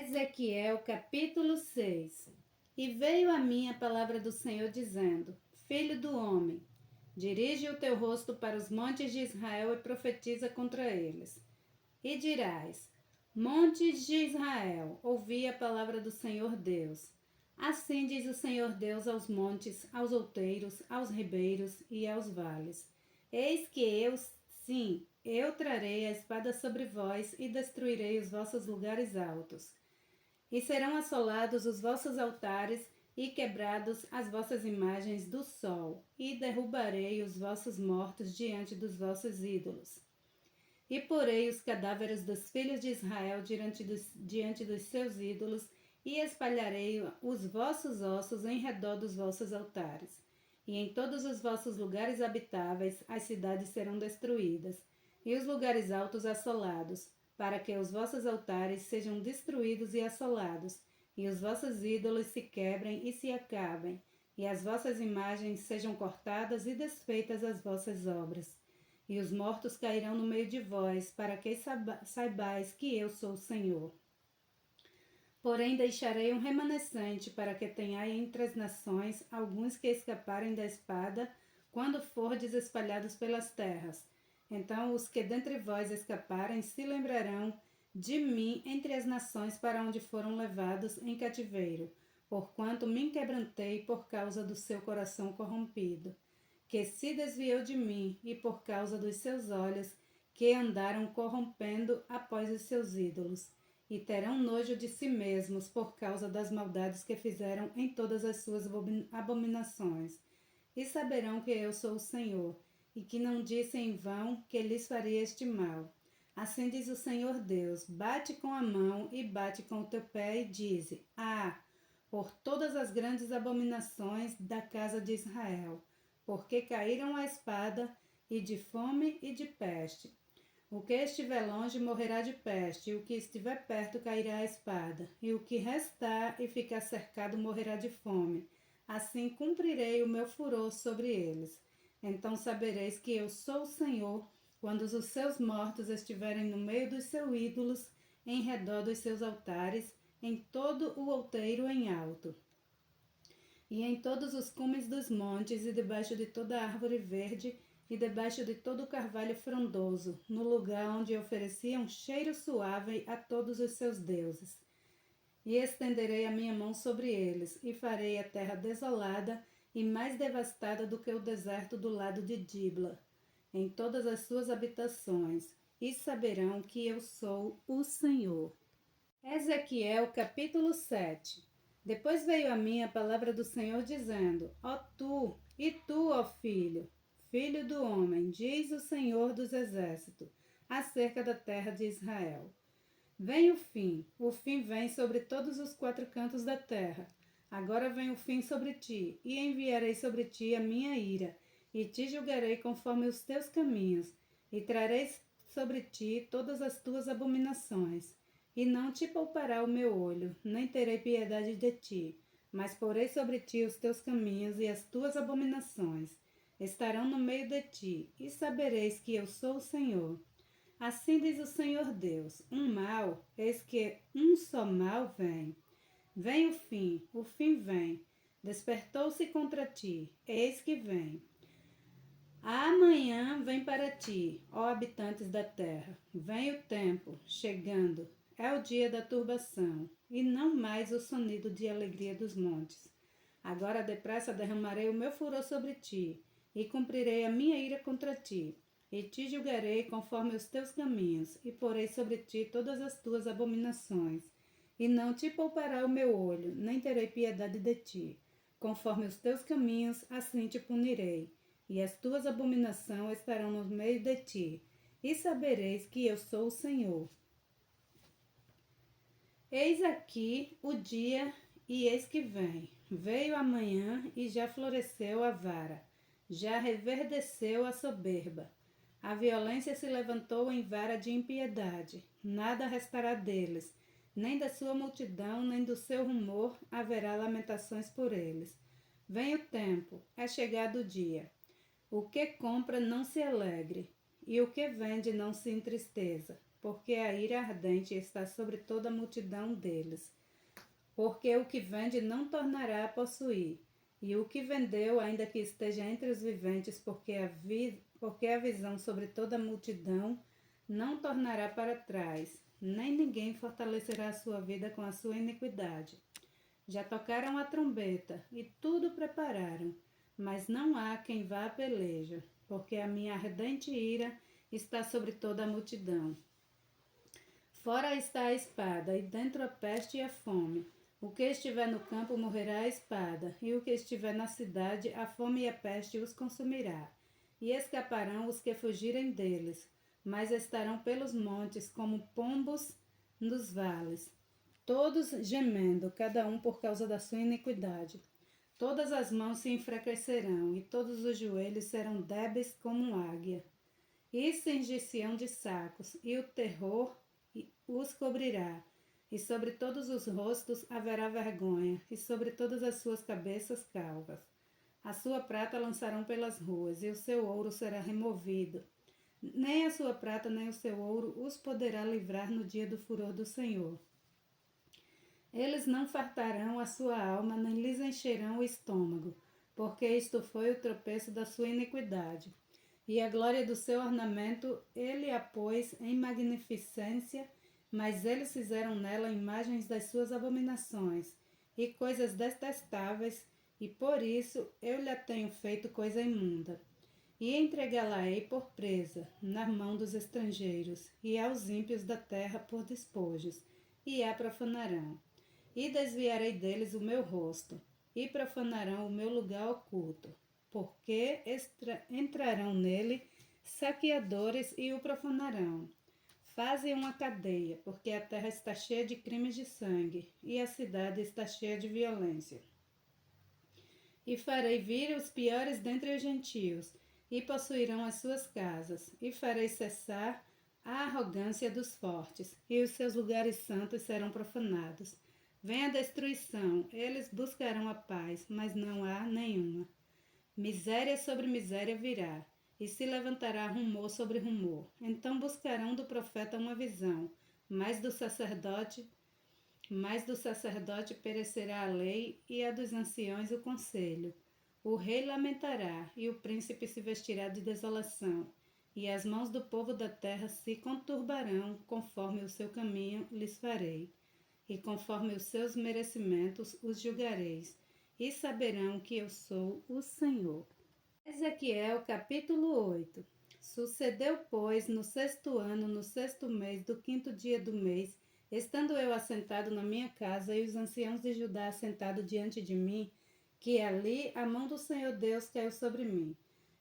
Ezequiel capítulo 6. E veio a mim a palavra do Senhor dizendo: Filho do homem, dirige o teu rosto para os montes de Israel e profetiza contra eles. E dirás: Montes de Israel, ouvi a palavra do Senhor Deus. Assim diz o Senhor Deus aos montes, aos outeiros, aos ribeiros e aos vales: Eis que eu, sim, eu trarei a espada sobre vós e destruirei os vossos lugares altos. E serão assolados os vossos altares e quebrados as vossas imagens do sol, e derrubarei os vossos mortos diante dos vossos ídolos. E porei os cadáveres dos filhos de Israel diante dos seus ídolos, e espalharei os vossos ossos em redor dos vossos altares. E em todos os vossos lugares habitáveis as cidades serão destruídas, e os lugares altos assolados, para que os vossos altares sejam destruídos e assolados, e os vossos ídolos se quebrem e se acabem, e as vossas imagens sejam cortadas e desfeitas as vossas obras. E os mortos cairão no meio de vós, para que saibais que eu sou o Senhor. Porém deixarei um remanescente, para que tenhai entre as nações alguns que escaparem da espada, quando fordes espalhados pelas terras. Então os que dentre vós escaparem se lembrarão de mim entre as nações para onde foram levados em cativeiro, porquanto me quebrantei por causa do seu coração corrompido, que se desviou de mim, e por causa dos seus olhos, que andaram corrompendo após os seus ídolos, e terão nojo de si mesmos por causa das maldades que fizeram em todas as suas abominações, e saberão que eu sou o Senhor, e que não disse em vão que lhes faria este mal. Assim diz o Senhor Deus: bate com a mão e bate com o teu pé e dize: por todas as grandes abominações da casa de Israel, porque caíram a espada, e de fome e de peste. O que estiver longe morrerá de peste, e o que estiver perto cairá a espada, e o que restar e ficar cercado morrerá de fome. Assim cumprirei o meu furor sobre eles. Então sabereis que eu sou o Senhor, quando os seus mortos estiverem no meio dos seus ídolos, em redor dos seus altares, em todo o outeiro em alto, e em todos os cumes dos montes, e debaixo de toda árvore verde, e debaixo de todo o carvalho frondoso, no lugar onde ofereciam cheiro suave a todos os seus deuses. E estenderei a minha mão sobre eles, e farei a terra desolada e mais devastada do que o deserto do lado de Dibla, em todas as suas habitações, e saberão que eu sou o Senhor. Ezequiel capítulo 7. Depois veio a mim a palavra do Senhor dizendo: Ó tu, e tu, ó filho, filho do homem, diz o Senhor dos exércitos, acerca da terra de Israel. Vem o fim vem sobre todos os quatro cantos da terra. Agora vem o fim sobre ti, e enviarei sobre ti a minha ira, e te julgarei conforme os teus caminhos, e trarei sobre ti todas as tuas abominações. E não te poupará o meu olho, nem terei piedade de ti, mas porei sobre ti os teus caminhos e as tuas abominações. Estarão no meio de ti, e sabereis que eu sou o Senhor. Assim diz o Senhor Deus: um mal, eis que um só mal vem. Vem o fim vem. Despertou-se contra ti, eis que vem. Amanhã vem para ti, ó habitantes da terra. Vem o tempo, chegando, é o dia da turbação, e não mais o sonido de alegria dos montes. Agora depressa derramarei o meu furor sobre ti, e cumprirei a minha ira contra ti, e te julgarei conforme os teus caminhos, e porei sobre ti todas as tuas abominações. E não te poupará o meu olho, nem terei piedade de ti. Conforme os teus caminhos, assim te punirei, e as tuas abominações estarão no meio de ti, e sabereis que eu sou o Senhor. Eis aqui o dia, e eis que vem. Veio a manhã, e já floresceu a vara, já reverdeceu a soberba. A violência se levantou em vara de impiedade, nada restará deles, nem da sua multidão, nem do seu rumor haverá lamentações por eles. Vem o tempo, é chegado o dia. O que compra não se alegre, e o que vende não se entristeça, porque a ira ardente está sobre toda a multidão deles. Porque o que vende não tornará a possuir, e o que vendeu, ainda que esteja entre os viventes, porque a visão sobre toda a multidão não tornará para trás, nem ninguém fortalecerá a sua vida com a sua iniquidade. Já tocaram a trombeta e tudo prepararam, mas não há quem vá à peleja, porque a minha ardente ira está sobre toda a multidão. Fora está a espada, e dentro a peste e a fome. O que estiver no campo morrerá à espada, e o que estiver na cidade, a fome e a peste os consumirá. E escaparão os que fugirem deles, mas estarão pelos montes como pombos nos vales, todos gemendo, cada um por causa da sua iniquidade. Todas as mãos se enfraquecerão, e todos os joelhos serão débeis como águia. E cingir-se-ão de sacos, e o terror os cobrirá. E sobre todos os rostos haverá vergonha, e sobre todas as suas cabeças calvas. A sua prata lançarão pelas ruas, e o seu ouro será removido. Nem a sua prata nem o seu ouro os poderá livrar no dia do furor do Senhor. Eles não fartarão a sua alma, nem lhes encherão o estômago, porque isto foi o tropeço da sua iniquidade. E a glória do seu ornamento ele a pôs em magnificência, mas eles fizeram nela imagens das suas abominações e coisas detestáveis, e por isso eu lhe tenho feito coisa imunda. E entregá-la-ei por presa, na mão dos estrangeiros, e aos ímpios da terra por despojos, e a profanarão. E desviarei deles o meu rosto, e profanarão o meu lugar oculto, porque entrarão nele saqueadores e o profanarão. Fazem uma cadeia, porque a terra está cheia de crimes de sangue, e a cidade está cheia de violência. E farei vir os piores dentre os gentios, e possuirão as suas casas, e farei cessar a arrogância dos fortes, e os seus lugares santos serão profanados. Vem a destruição, eles buscarão a paz, mas não há nenhuma. Miséria sobre miséria virá, e se levantará rumor sobre rumor. Então buscarão do profeta uma visão, mas do sacerdote perecerá a lei, e a dos anciões o conselho. O rei lamentará, e o príncipe se vestirá de desolação, e as mãos do povo da terra se conturbarão, conforme o seu caminho lhes farei, e conforme os seus merecimentos os julgareis, e saberão que eu sou o Senhor. Ezequiel capítulo 8. Sucedeu, pois, no 6º ano, no 6º mês, do 5º dia do mês, estando eu assentado na minha casa e os anciãos de Judá assentados diante de mim, que ali a mão do Senhor Deus caiu sobre mim.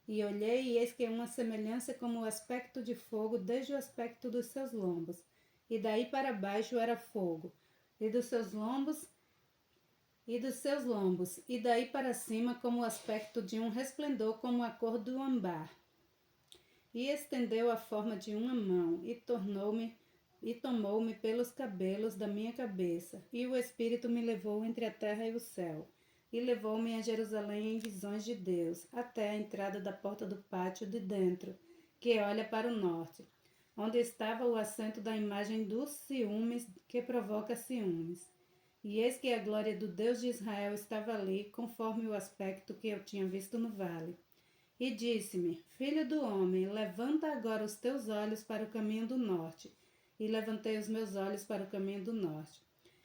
E olhei, e eis que uma semelhança como o aspecto de fogo, desde o aspecto dos seus lombos, e daí para baixo era fogo, e dos seus lombos, e daí para cima como o aspecto de um resplendor como a cor do âmbar. E estendeu a forma de uma mão, e tomou-me pelos cabelos da minha cabeça, e o Espírito me levou entre a terra e o céu, e levou-me a Jerusalém em visões de Deus, até a entrada da porta do pátio de dentro, que olha para o norte, onde estava o assento da imagem dos ciúmes, que provoca ciúmes. E eis que a glória do Deus de Israel estava ali, conforme o aspecto que eu tinha visto no vale. E disse-me: Filho do homem, levanta agora os teus olhos para o caminho do norte. E levantei os meus olhos para o caminho do norte.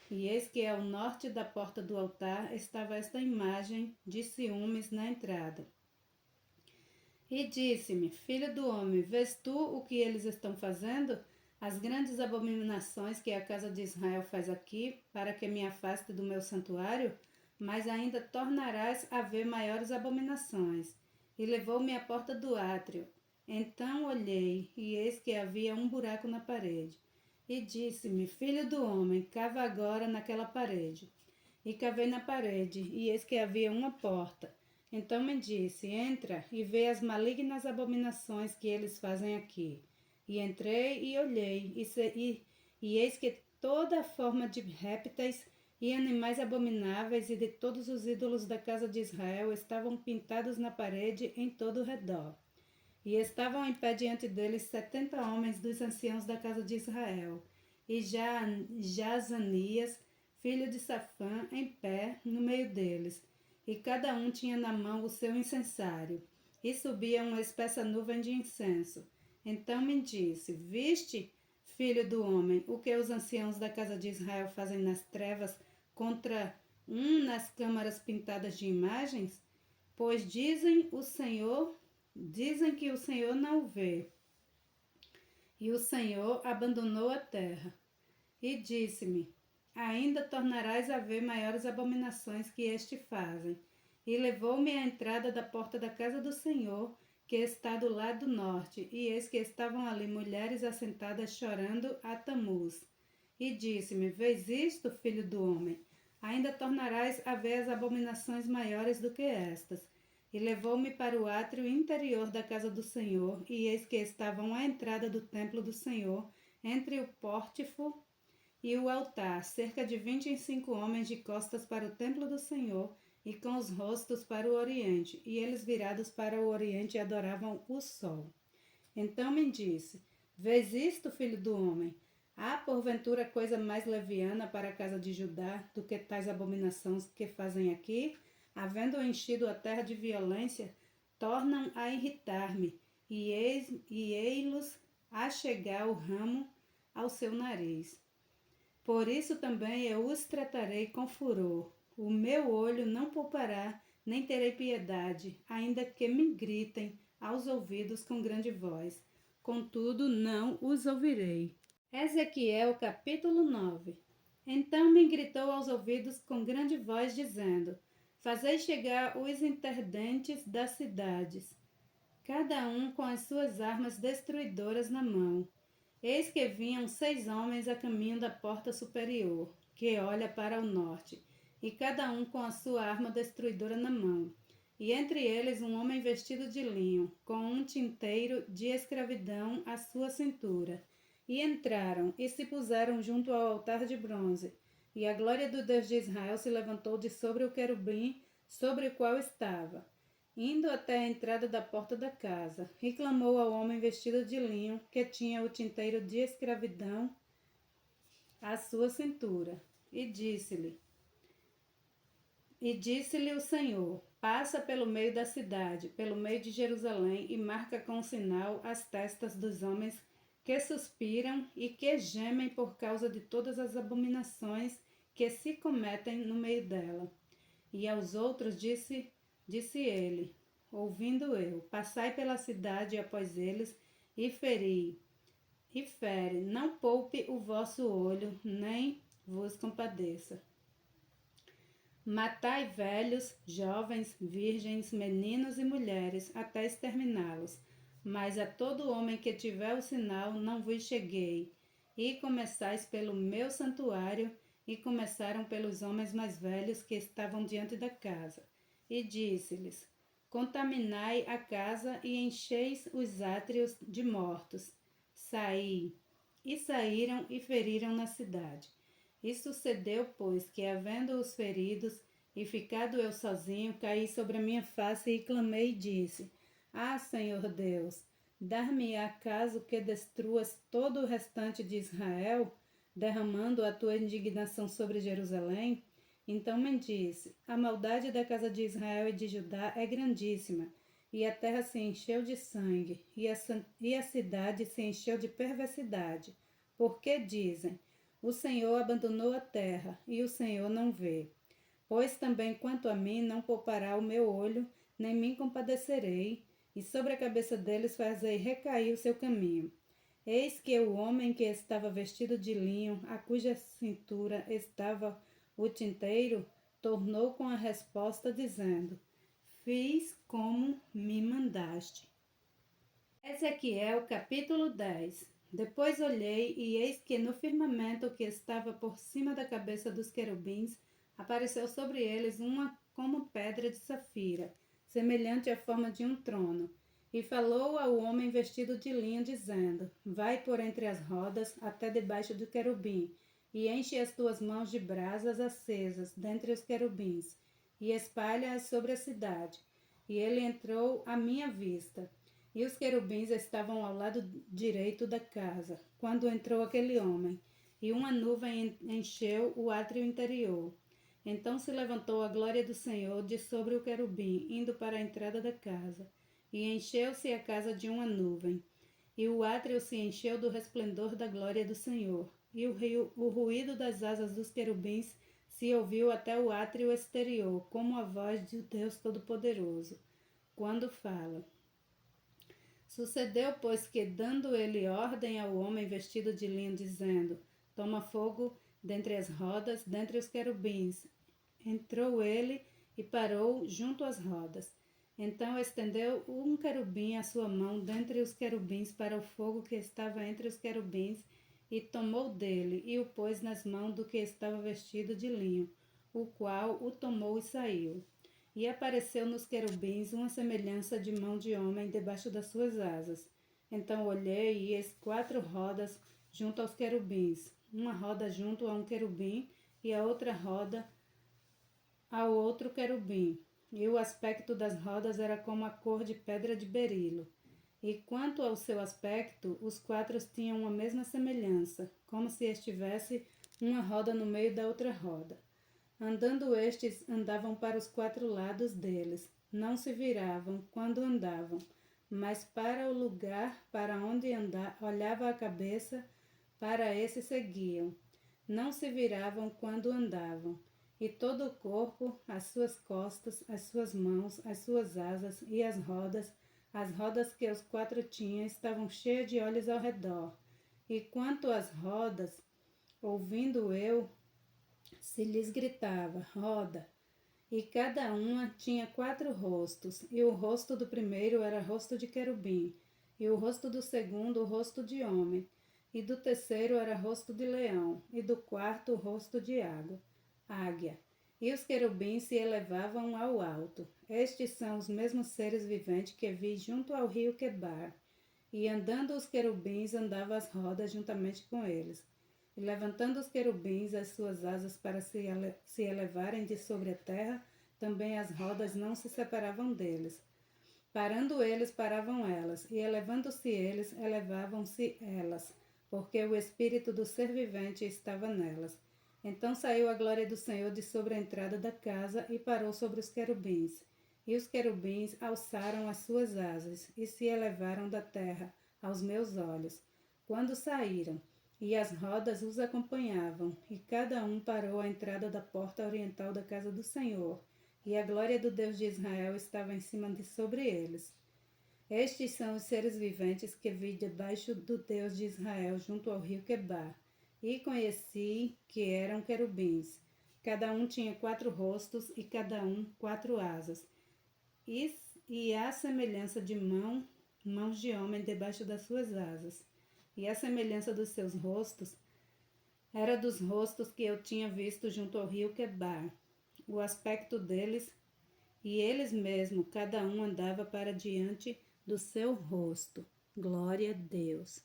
E eis que ao norte da porta do altar estava esta imagem de ciúmes na entrada. E disse-me: Filho do homem, vês tu o que eles estão fazendo? As grandes abominações que a casa de Israel faz aqui, para que me afaste do meu santuário? Mas ainda tornarás a ver maiores abominações. E levou-me à porta do átrio. Então olhei, e eis que havia um buraco na parede. E disse-me: Filho do homem, cava agora naquela parede. E cavei na parede, e eis que havia uma porta. Então me disse: Entra e vê as malignas abominações que eles fazem aqui. E entrei e olhei, e eis que toda a forma de répteis e animais abomináveis e de todos os ídolos da casa de Israel estavam pintados na parede em todo o redor. E estavam em pé diante deles 70 homens dos anciãos da casa de Israel, e Jazanias, filho de Safã, em pé no meio deles. E cada um tinha na mão o seu incensário, e subia uma espessa nuvem de incenso. Então me disse: Viste, filho do homem, o que os anciãos da casa de Israel fazem nas trevas contra nas câmaras pintadas de imagens? Pois dizem que o Senhor não o vê. E o Senhor abandonou a terra. E disse-me: Ainda tornarás a ver maiores abominações que este fazem. E levou-me à entrada da porta da casa do Senhor, que está do lado norte, e eis que estavam ali mulheres assentadas chorando a Tamuz. E disse-me: Vês isto, filho do homem? Ainda tornarás a ver as abominações maiores do que estas. E levou-me para o átrio interior da casa do Senhor, e eis que estavam à entrada do templo do Senhor, entre o pórtico e o altar, cerca de 25 homens de costas para o templo do Senhor, e com os rostos para o oriente, e eles virados para o oriente adoravam o sol. Então me disse: Vês isto, filho do homem? Há porventura coisa mais leviana para a casa de Judá do que tais abominações que fazem aqui? Havendo enchido a terra de violência, tornam a irritar-me, e ei-los a chegar o ramo ao seu nariz. Por isso também eu os tratarei com furor. O meu olho não poupará, nem terei piedade, ainda que me gritem aos ouvidos com grande voz. Contudo, não os ouvirei. Ezequiel capítulo 9. Então me gritou aos ouvidos com grande voz, dizendo: Fazei chegar os intendentes das cidades, cada um com as suas armas destruidoras na mão. Eis que vinham 6 homens a caminho da porta superior, que olha para o norte, e cada um com a sua arma destruidora na mão. E entre eles um homem vestido de linho, com um tinteiro de escravidão à sua cintura. E entraram e se puseram junto ao altar de bronze. E a glória do Deus de Israel se levantou de sobre o querubim sobre o qual estava, indo até a entrada da porta da casa, e clamou ao homem vestido de linho, que tinha o tinteiro de escravidão à sua cintura, e disse-lhe o Senhor: Passa pelo meio da cidade, pelo meio de Jerusalém, e marca com um sinal as testas dos homens que suspiram e que gemem por causa de todas as abominações que se cometem no meio dela. E aos outros disse ele, ouvindo eu: Passai pela cidade após eles e fere, não poupe o vosso olho, nem vos compadeça. Matai velhos, jovens, virgens, meninos e mulheres, até exterminá-los. Mas a todo homem que tiver o sinal não vos cheguei. E começais pelo meu santuário, e começaram pelos homens mais velhos que estavam diante da casa. E disse-lhes: Contaminai a casa e encheis os átrios de mortos. Saí. E saíram e feriram na cidade. E sucedeu, pois, que, havendo-os feridos, e ficado eu sozinho, caí sobre a minha face e clamei e disse: Ah, Senhor Deus, dar-me acaso que destruas todo o restante de Israel, derramando a tua indignação sobre Jerusalém? Então me disse: A maldade da casa de Israel e de Judá é grandíssima, e a terra se encheu de sangue, e a cidade se encheu de perversidade. Porque dizem: O Senhor abandonou a terra, e o Senhor não vê. Pois também quanto a mim não poupará o meu olho, nem me compadecerei, e sobre a cabeça deles fazei recair o seu caminho. Eis que o homem que estava vestido de linho, a cuja cintura estava o tinteiro, tornou com a resposta, dizendo: Fiz como me mandaste. Ezequiel capítulo 10. Depois olhei, e eis que no firmamento que estava por cima da cabeça dos querubins, apareceu sobre eles uma como pedra de safira, semelhante à forma de um trono. E falou ao homem vestido de linho, dizendo: Vai por entre as rodas até debaixo do querubim, e enche as tuas mãos de brasas acesas dentre os querubins, e espalha-as sobre a cidade. E ele entrou à minha vista. E os querubins estavam ao lado direito da casa, quando entrou aquele homem, e uma nuvem encheu o átrio interior. Então se levantou a glória do Senhor de sobre o querubim, indo para a entrada da casa, e encheu-se a casa de uma nuvem. E o átrio se encheu do resplendor da glória do Senhor, e o ruído das asas dos querubins se ouviu até o átrio exterior, como a voz de Deus Todo-Poderoso, quando fala. Sucedeu, pois, que, dando ele ordem ao homem vestido de linho, dizendo: Toma fogo dentre as rodas, dentre os querubins, entrou ele e parou junto às rodas. Então estendeu um querubim a sua mão dentre os querubins para o fogo que estava entre os querubins, e tomou dele, e o pôs nas mãos do que estava vestido de linho, o qual o tomou e saiu. E apareceu nos querubins uma semelhança de mão de homem debaixo das suas asas. Então olhei, e eis 4 rodas junto aos querubins, uma roda junto a um querubim, e a outra roda ao outro querubim. E o aspecto das rodas era como a cor de pedra de berilo. E quanto ao seu aspecto, os 4 tinham uma mesma semelhança, como se estivesse uma roda no meio da outra roda. Andando estes, andavam para os 4 lados deles, não se viravam quando andavam, mas para o lugar para onde olhava a cabeça, para esse seguiam. Não se viravam quando andavam. E todo o corpo, as suas costas, as suas mãos, as suas asas e as rodas que os 4 tinham, estavam cheias de olhos ao redor. E quanto às rodas, ouvindo eu, se lhes gritava: Roda! E cada uma tinha 4 rostos, e o rosto do primeiro era rosto de querubim, e o rosto do segundo, o rosto de homem, e do terceiro era rosto de leão, e do quarto, o rosto de águia. E os querubins se elevavam ao alto. Estes são os mesmos seres viventes que vi junto ao rio Quebar. E andando os querubins, andavam as rodas juntamente com eles. E levantando os querubins as suas asas para se elevarem de sobre a terra, também as rodas não se separavam deles. Parando eles, paravam elas, e elevando-se eles, elevavam-se elas, porque o espírito do ser vivente estava nelas. Então saiu a glória do Senhor de sobre a entrada da casa e parou sobre os querubins. E os querubins alçaram as suas asas e se elevaram da terra aos meus olhos, quando saíram, e as rodas os acompanhavam, e cada um parou à entrada da porta oriental da casa do Senhor, e a glória do Deus de Israel estava em cima de sobre eles. Estes são os seres viventes que vi debaixo do Deus de Israel junto ao rio Quebar, e conheci que eram querubins. Cada um tinha 4 rostos e cada um 4 asas, e a semelhança de mãos de homem debaixo das suas asas. E a semelhança dos seus rostos era dos rostos que eu tinha visto junto ao rio Quebar. O aspecto deles, e eles mesmos, cada um andava para diante do seu rosto. Glória a Deus.